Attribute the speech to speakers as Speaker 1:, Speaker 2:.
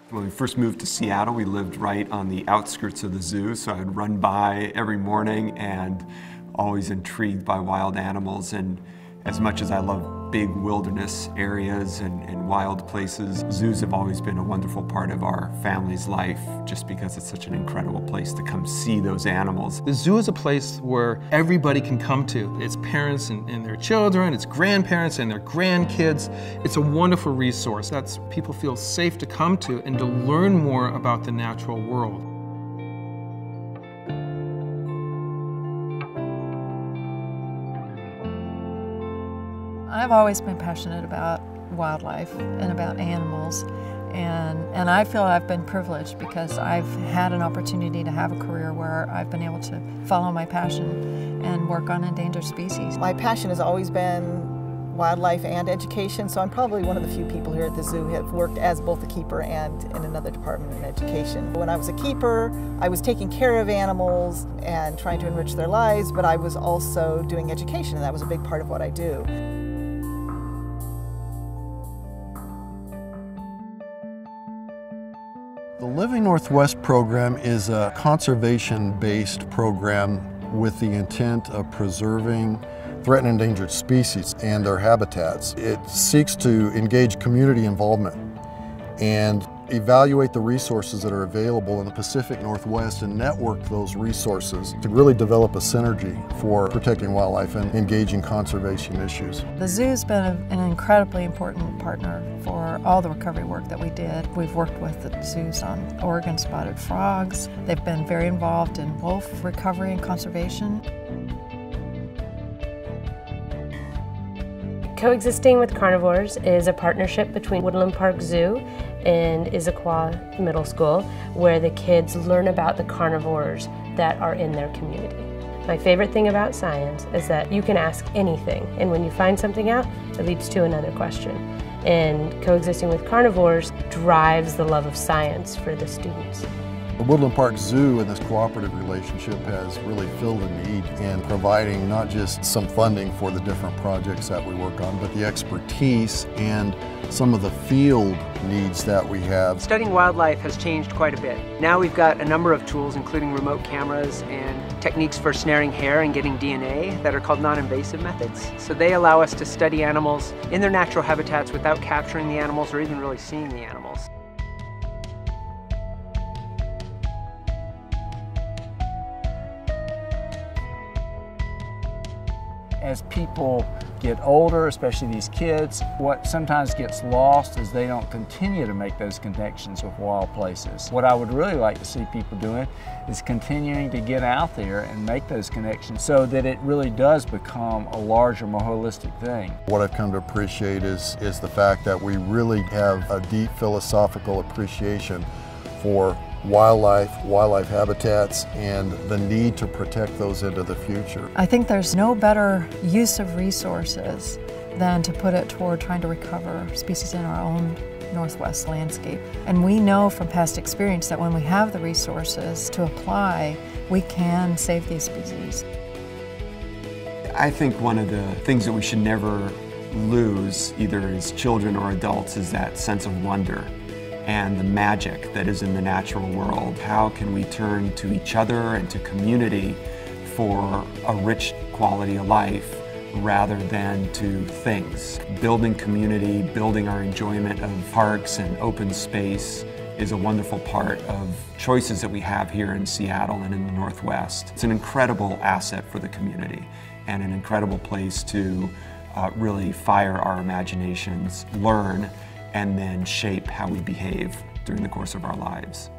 Speaker 1: When we first moved to Seattle, we lived right on the outskirts of the zoo, so I would run by every morning and always intrigued by wild animals. And as much as I love big wilderness areas and wild places, zoos have always been a wonderful part of our family's life, just because it's such an incredible place to come see those animals.
Speaker 2: The zoo is a place where everybody can come to. It's parents and their children, it's grandparents and their grandkids. It's a wonderful resource that people feel safe to come to and to learn more about the natural world.
Speaker 3: I've always been passionate about wildlife and about animals, and I feel I've been privileged because I've had an opportunity to have a career where I've been able to follow my passion and work on endangered species.
Speaker 4: My passion has always been wildlife and education, so I'm probably one of the few people here at the zoo who have worked as both a keeper and in another department in education. When I was a keeper, I was taking care of animals and trying to enrich their lives, but I was also doing education, and that was a big part of what I do.
Speaker 5: The Living Northwest program is a conservation-based program with the intent of preserving threatened and endangered species and their habitats. It seeks to engage community involvement and evaluate the resources that are available in the Pacific Northwest and network those resources to really develop a synergy for protecting wildlife and engaging conservation issues.
Speaker 3: The zoo's been an incredibly important partner for all the recovery work that we did. We've worked with the zoos on Oregon spotted frogs. They've been very involved in wolf recovery and conservation.
Speaker 6: Coexisting with Carnivores is a partnership between Woodland Park Zoo and Issaquah Middle School, where the kids learn about the carnivores that are in their community. My favorite thing about science is that you can ask anything, and when you find something out, it leads to another question. And Coexisting with Carnivores drives the love of science for the students.
Speaker 5: The Woodland Park Zoo and this cooperative relationship has really filled a need in providing not just some funding for the different projects that we work on, but the expertise and some of the field needs that we have.
Speaker 7: Studying wildlife has changed quite a bit. Now we've got a number of tools, including remote cameras and techniques for snaring hair and getting DNA that are called non-invasive methods. So they allow us to study animals in their natural habitats without capturing the animals or even really seeing the animals.
Speaker 8: As people get older, especially these kids, what sometimes gets lost is they don't continue to make those connections with wild places. What I would really like to see people doing is continuing to get out there and make those connections so that it really does become a larger, more holistic thing.
Speaker 5: What I've come to appreciate is the fact that we really have a deep philosophical appreciation for wildlife habitats, and the need to protect those into the future.
Speaker 3: I think there's no better use of resources than to put it toward trying to recover species in our own Northwest landscape. And we know from past experience that when we have the resources to apply, we can save these species.
Speaker 1: I think one of the things that we should never lose, either as children or adults, is that sense of wonder and the magic that is in the natural world. How can we turn to each other and to community for a rich quality of life rather than to things? Building community, building our enjoyment of parks and open space is a wonderful part of choices that we have here in Seattle and in the Northwest. It's an incredible asset for the community and an incredible place to really fire our imaginations, learn, and then shape how we behave during the course of our lives.